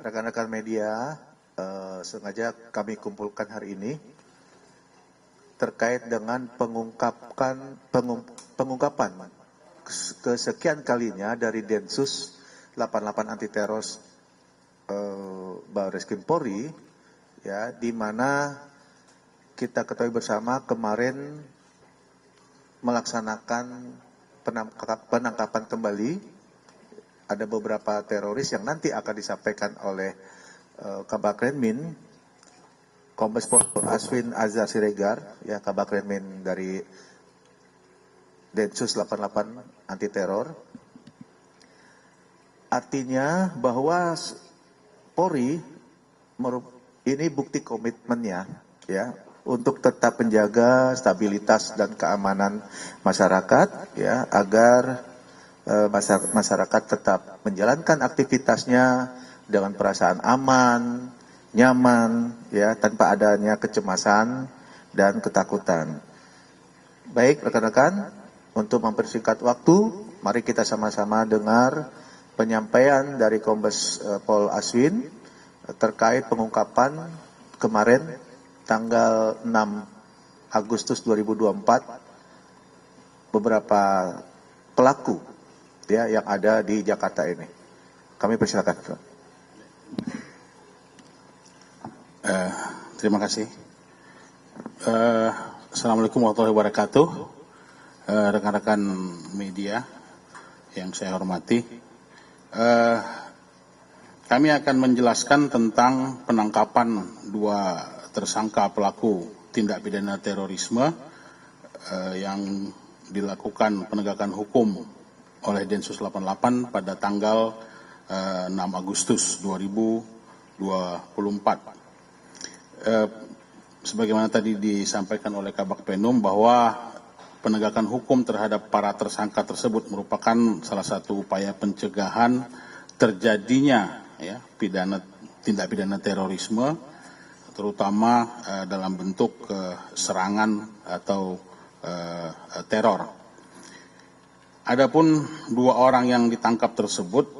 rekan-rekan media, sengaja kami kumpulkan hari ini terkait dengan pengungkapan kesekian kalinya dari Densus 88 anti teror Barreskrim Polri, ya, di mana kita ketahui bersama kemarin melaksanakan penangkapan kembali ada beberapa teroris yang nanti akan disampaikan oleh Kabakrenmin Kombes Pol Aswin Azhar Siregar, ya, Kabakrenmin dari Densus 88 anti teror. Artinya bahwa Polri ini bukti komitmennya, ya, untuk tetap menjaga stabilitas dan keamanan masyarakat, ya, agar masyarakat tetap menjalankan aktivitasnya dengan perasaan aman, nyaman, ya, tanpa adanya kecemasan dan ketakutan. Baik rekan-rekan, untuk mempersingkat waktu, mari kita sama-sama dengar penyampaian dari Kombes Pol Aswin terkait pengungkapan kemarin tanggal 6 Agustus 2024 beberapa pelaku, ya, yang ada di Jakarta ini. Kami persilakan. Terima kasih. Assalamualaikum warahmatullahi wabarakatuh. Rekan-rekan media yang saya hormati, kami akan menjelaskan tentang penangkapan dua tersangka pelaku tindak pidana terorisme yang dilakukan penegakan hukum oleh Densus 88 pada tanggal 6 Agustus 2024. Sebagaimana tadi disampaikan oleh Kabak Penum bahwa penegakan hukum terhadap para tersangka tersebut merupakan salah satu upaya pencegahan terjadinya, ya, tindak pidana terorisme, terutama dalam bentuk serangan atau teror. Adapun dua orang yang ditangkap tersebut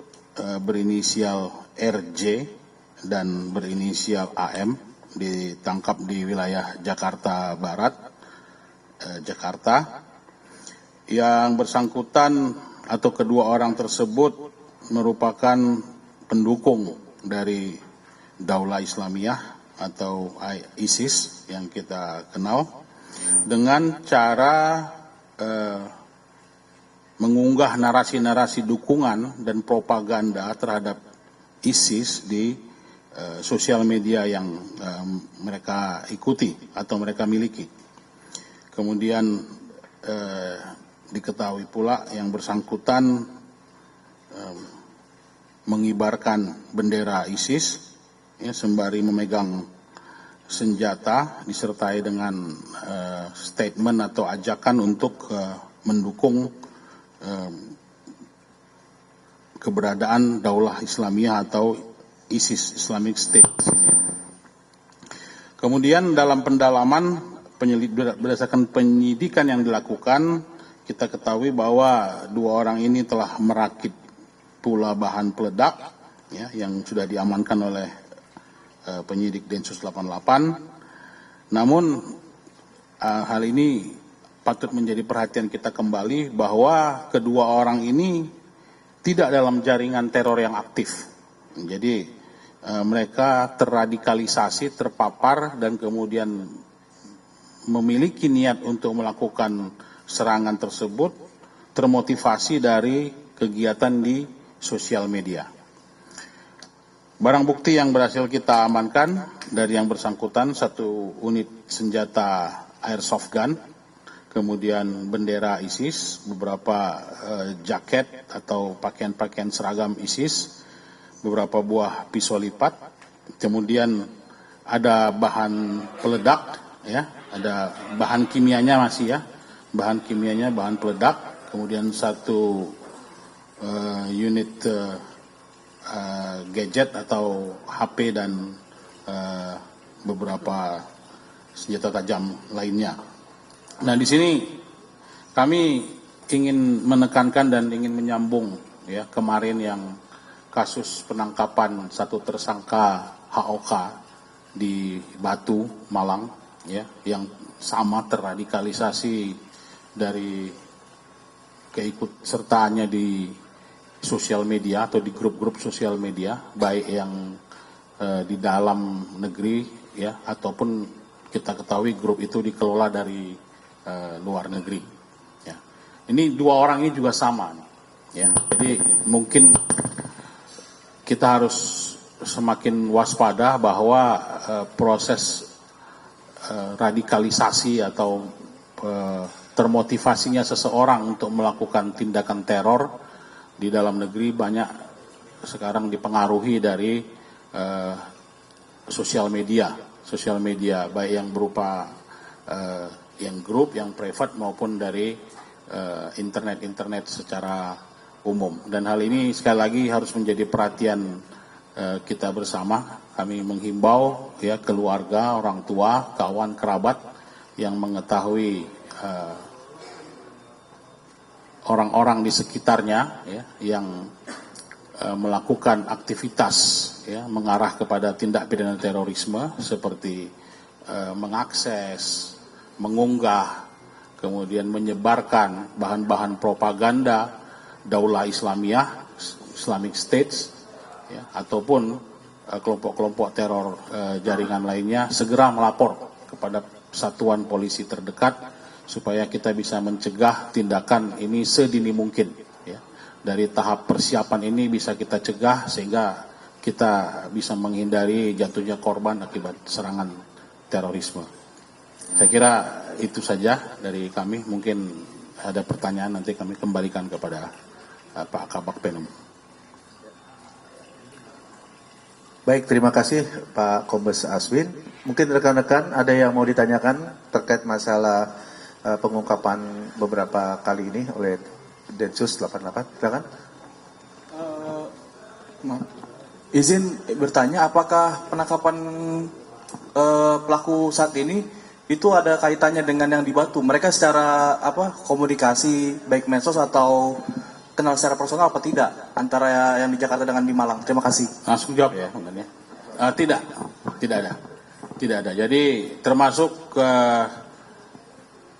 berinisial RJ dan berinisial AM, ditangkap di wilayah Jakarta Barat, Jakarta. Yang bersangkutan atau kedua orang tersebut merupakan pendukung dari Daulah Islamiyah atau ISIS yang kita kenal, dengan cara mengunggah narasi-narasi dukungan dan propaganda terhadap ISIS di sosial media yang mereka ikuti atau mereka miliki. Kemudian diketahui pula yang bersangkutan mengibarkan bendera ISIS, ya, sembari memegang senjata disertai dengan statement atau ajakan untuk mendukung keberadaan Daulah Islamiyah atau ISIS, Islamic State. Kemudian dalam pendalaman berdasarkan penyidikan yang dilakukan, kita ketahui bahwa dua orang ini telah merakit pula bahan peledak, ya, yang sudah diamankan oleh penyidik Densus 88. Namun hal ini patut menjadi perhatian kita kembali bahwa kedua orang ini tidak dalam jaringan teror yang aktif. Jadi mereka terradikalisasi, terpapar, dan kemudian memiliki niat untuk melakukan serangan tersebut termotivasi dari kegiatan di sosial media. Barang bukti yang berhasil kita amankan dari yang bersangkutan, satu unit senjata airsoft gun, kemudian bendera ISIS, beberapa jaket atau pakaian-pakaian seragam ISIS, beberapa buah pisau lipat, kemudian ada bahan peledak, ya, ada bahan kimianya masih, ya, bahan kimianya, bahan peledak, kemudian satu unit gadget atau HP dan beberapa senjata tajam lainnya. Nah, di sini kami ingin menekankan dan ingin menyambung, ya, kemarin yang kasus penangkapan satu tersangka HOK di Batu, Malang, ya, yang sama terradikalisasi dari keikut sertaannya di sosial media atau di grup-grup sosial media, baik yang di dalam negeri, ya, ataupun kita ketahui grup itu dikelola dari luar negeri. Ya. Ini dua orang ini juga sama, ya. Jadi mungkin kita harus semakin waspada bahwa proses radikalisasi atau termotivasinya seseorang untuk melakukan tindakan teror di dalam negeri banyak sekarang dipengaruhi dari sosial media baik yang berupa yang grup, yang private maupun dari internet secara umum. Dan hal ini sekali lagi harus menjadi perhatian kita bersama. Kami menghimbau ya keluarga, orang tua, kawan, kerabat yang mengetahui orang-orang di sekitarnya ya, yang melakukan aktivitas ya, mengarah kepada tindak pidana terorisme seperti mengakses, mengunggah, kemudian menyebarkan bahan-bahan propaganda Daulah Islamiyah, Islamic States, ya, ataupun kelompok-kelompok teror jaringan lainnya, segera melapor kepada satuan polisi terdekat supaya kita bisa mencegah tindakan ini sedini mungkin. Ya. Dari tahap persiapan ini bisa kita cegah sehingga kita bisa menghindari jatuhnya korban akibat serangan terorisme. Saya kira itu saja dari kami. Mungkin ada pertanyaan nanti kami kembalikan kepada Pak Kabak Penum. Baik, terima kasih Pak Kombes Aswin. Mungkin rekan-rekan ada yang mau ditanyakan terkait masalah pengungkapan beberapa kali ini oleh Densus 88. Silakan. Izin bertanya, apakah penangkapan pelaku saat ini itu ada kaitannya dengan yang di Batu? Mereka secara komunikasi baik medsos atau kenal secara personal apa tidak antara yang di Jakarta dengan di Malang? Terima kasih. Langsung jawab ya, tidak ada. Jadi termasuk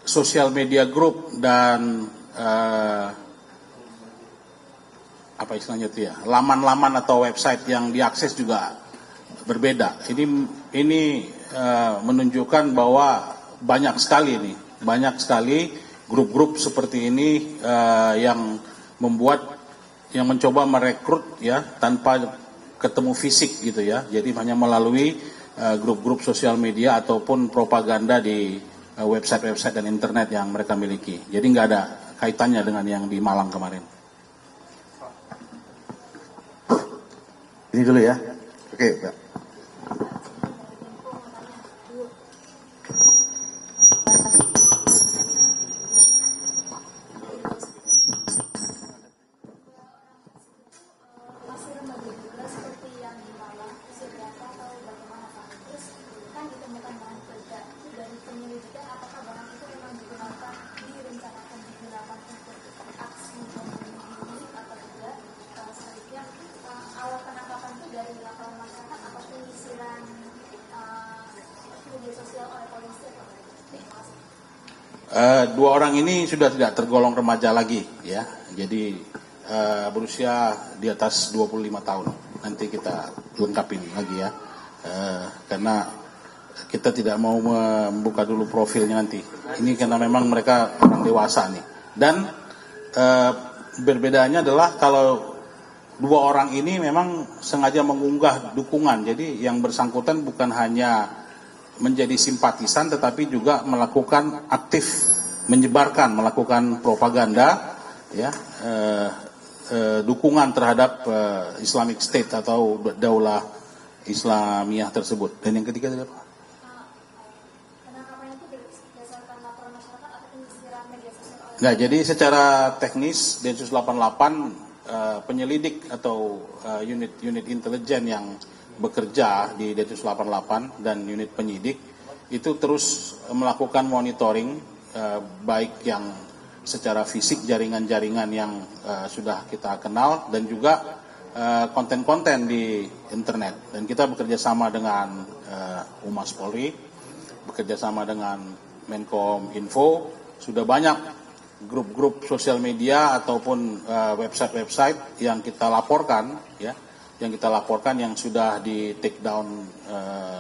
sosial media group dan apa istilahnya itu ya, laman-laman atau website yang diakses juga berbeda. Ini menunjukkan bahwa banyak sekali grup-grup seperti ini yang mencoba merekrut ya tanpa ketemu fisik gitu ya. Jadi hanya melalui grup-grup sosial media ataupun propaganda di website-website dan internet yang mereka miliki. Jadi nggak ada kaitannya dengan yang di Malang kemarin. Ini dulu ya. Oke, Pak. Dua orang ini sudah tidak tergolong remaja lagi ya. Jadi berusia di atas 25 tahun. Nanti kita lengkapin lagi ya. Karena kita tidak mau membuka dulu profilnya nanti. Ini karena memang mereka orang dewasa nih. Dan berbedanya adalah kalau dua orang ini memang sengaja mengunggah dukungan. Jadi yang bersangkutan bukan hanya menjadi simpatisan tetapi juga melakukan aktif melakukan propaganda ya dukungan terhadap Islamic State atau Daulah Islamiyah tersebut. Dan yang ketiga adalah apa? Nah, jadi secara teknis Densus 88 penyelidik atau unit intelijen yang bekerja di Densus 88 dan unit penyidik itu terus melakukan monitoring baik yang secara fisik jaringan-jaringan yang sudah kita kenal dan juga konten-konten di internet. Dan kita bekerja sama dengan Humas Polri, bekerja sama dengan Menkom Info, sudah banyak grup-grup sosial media ataupun website-website yang kita laporkan, ya, yang sudah di take down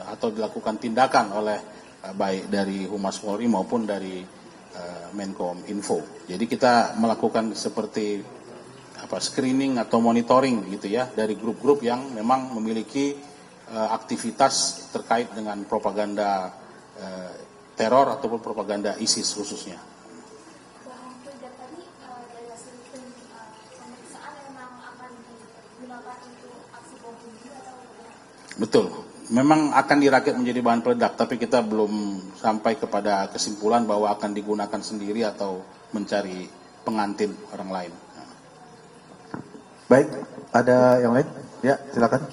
atau dilakukan tindakan oleh baik dari Humas Polri maupun dari Menkom Info. Jadi kita melakukan seperti screening atau monitoring gitu ya dari grup-grup yang memang memiliki aktivitas terkait dengan propaganda teror ataupun propaganda ISIS khususnya. Bahan peledak tadi dari hasil pemeriksaan memang akan digunakan untuk aksi bom bunuh atau tidak? Betul, memang akan dirakit menjadi bahan peledak, tapi kita belum sampai kepada kesimpulan bahwa akan digunakan sendiri atau mencari pengantin orang lain. Baik, ada yang lain? Ya, silakan.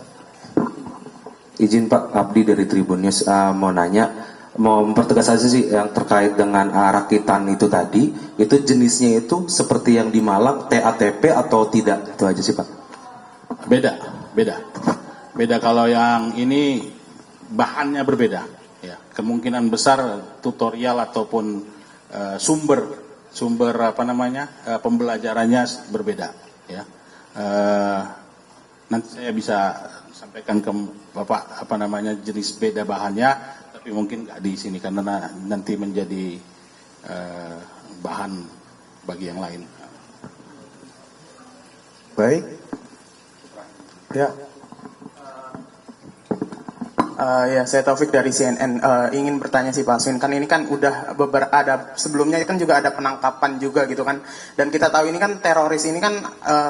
Izin Pak, Abdi dari Tribun News, mau nanya, mau mempertegas aja sih yang terkait dengan rakitan itu tadi, itu jenisnya itu seperti yang di Malang, TATP atau tidak? Itu aja sih Pak. Beda kalau yang ini bahannya berbeda. Ya, kemungkinan besar tutorial ataupun sumber pembelajarannya berbeda. Ya, nanti saya bisa sampaikan ke Bapak jenis beda bahannya, tapi mungkin nggak di sini karena nanti menjadi bahan bagi yang lain. Baik. Ya. Ya, saya Taufik dari CNN. Ingin bertanya sih Pak Aswin, kan ini kan udah ada sebelumnya kan juga ada penangkapan juga gitu kan. Dan kita tahu ini kan teroris ini kan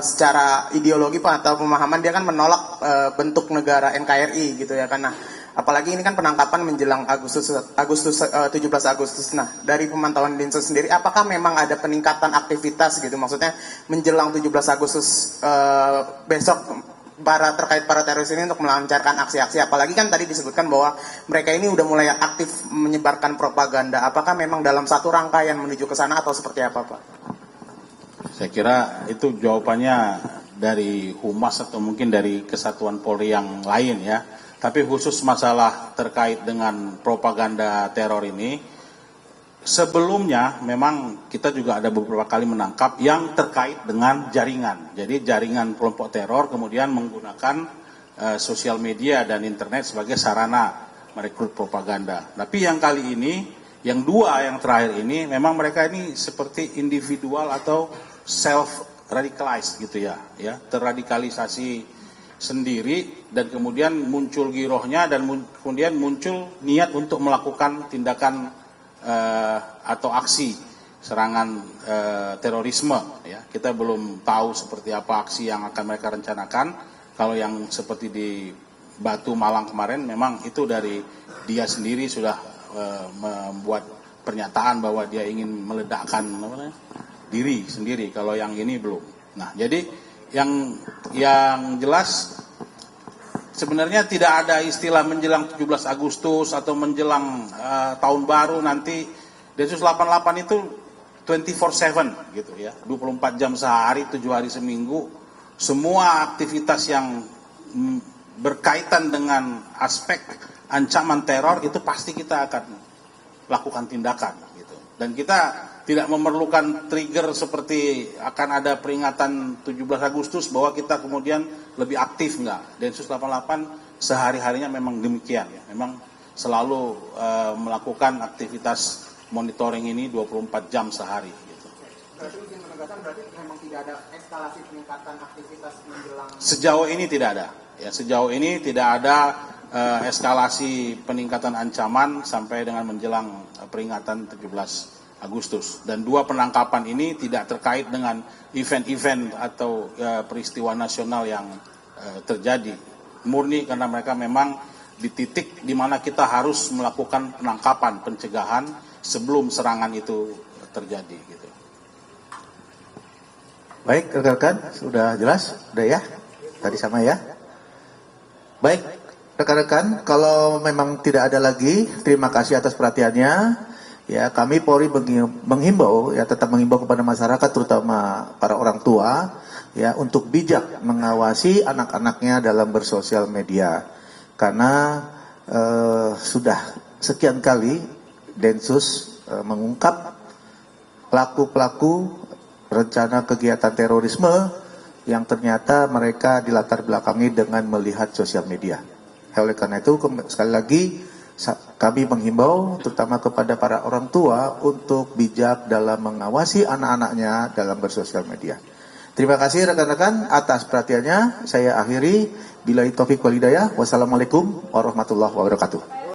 secara ideologi Pak atau pemahaman dia kan menolak bentuk negara NKRI gitu ya kan. Nah, apalagi ini kan penangkapan menjelang 17 Agustus. Nah, dari pemantauan Dinsus sendiri apakah memang ada peningkatan aktivitas gitu, maksudnya menjelang 17 Agustus besok terkait para teroris ini untuk melancarkan aksi-aksi, apalagi kan tadi disebutkan bahwa mereka ini udah mulai aktif menyebarkan propaganda. Apakah memang dalam satu rangkaian menuju ke sana atau seperti apa Pak? Saya kira itu jawabannya dari Humas atau mungkin dari Kesatuan Polri yang lain ya. Tapi khusus masalah terkait dengan propaganda teror ini, sebelumnya memang kita juga ada beberapa kali menangkap yang terkait dengan jaringan. Jadi jaringan kelompok teror kemudian menggunakan sosial media dan internet sebagai sarana merekrut propaganda. Tapi yang kali ini, yang terakhir ini, memang mereka ini seperti individual atau self-radicalized gitu ya, terradikalisasi sendiri dan kemudian muncul girohnya dan kemudian muncul niat untuk melakukan tindakan atau aksi serangan terorisme ya. Kita belum tahu seperti apa aksi yang akan mereka rencanakan. Kalau yang seperti di Batu Malang kemarin memang itu dari dia sendiri sudah membuat pernyataan bahwa dia ingin meledakkan diri sendiri. Kalau yang ini belum. Nah, jadi yang jelas sebenarnya tidak ada istilah menjelang 17 Agustus atau menjelang tahun baru nanti. Densus 88 itu 24/7 gitu ya. 24 jam sehari, 7 hari seminggu. Semua aktivitas yang berkaitan dengan aspek ancaman teror itu pasti kita akan lakukan tindakan gitu. Dan kita tidak memerlukan trigger seperti akan ada peringatan 17 Agustus bahwa kita kemudian lebih aktif, enggak. Densus 88 sehari-harinya memang demikian ya. Memang selalu melakukan aktivitas monitoring ini 24 jam sehari gitu. Berarti izin penegasan berarti memang tidak ada eskalasi peningkatan aktivitas menjelang. Sejauh ini tidak ada. Ya, sejauh ini tidak ada eskalasi peningkatan ancaman sampai dengan menjelang peringatan 17 Agustus. Dan 2 penangkapan ini tidak terkait dengan event-event atau peristiwa nasional yang terjadi. Murni karena mereka memang di titik di mana kita harus melakukan penangkapan, pencegahan sebelum serangan itu terjadi gitu. Baik, rekan-rekan, sudah jelas? Sudah ya? Tadi sama ya? Baik, rekan-rekan, kalau memang tidak ada lagi, terima kasih atas perhatiannya. Ya, kami Polri menghimbau, ya tetap menghimbau kepada masyarakat, terutama para orang tua, ya untuk bijak mengawasi anak-anaknya dalam bersosial media, karena sudah sekian kali Densus mengungkap pelaku-pelaku rencana kegiatan terorisme yang ternyata mereka dilatar belakangi dengan melihat sosial media. Oleh karena itu sekali lagi kami menghimbau terutama kepada para orang tua untuk bijak dalam mengawasi anak-anaknya dalam bersosial media. Terima kasih rekan-rekan atas perhatiannya. Saya akhiri. Billahi taufiq wal hidayah. Wassalamualaikum warahmatullahi wabarakatuh.